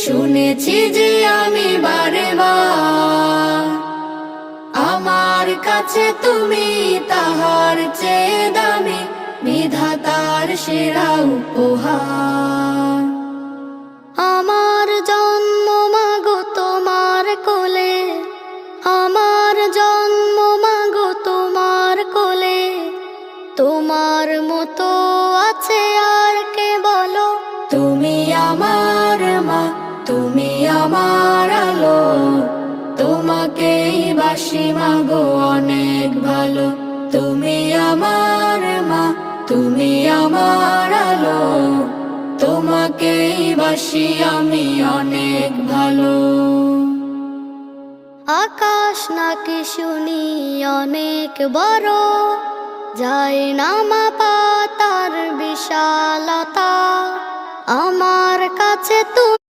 শুনেছি যে আমি বারে বার, আমার কাছে তুমি তাহার চেয়ে দামি, বিধাতার সেরা উপহার। আমার জন্ম মাগো তোমার কোলে, আমার জন্ম মাগো তোমার কোলে, তোমার মতো আছে আর কে বলো? তুমি আমার মা, তুমি আমার আলো, তোমাকেই বাসি মাগো অনেক ভালো। তুমি আমার মা, তুমি আমার আলো, তোমাকেই বাসি আমি অনেক ভালো। আকাশ নাকি শুনি অনেক বড়, যায় না মাপা তার বিশালতা, আমার কাছে তুমি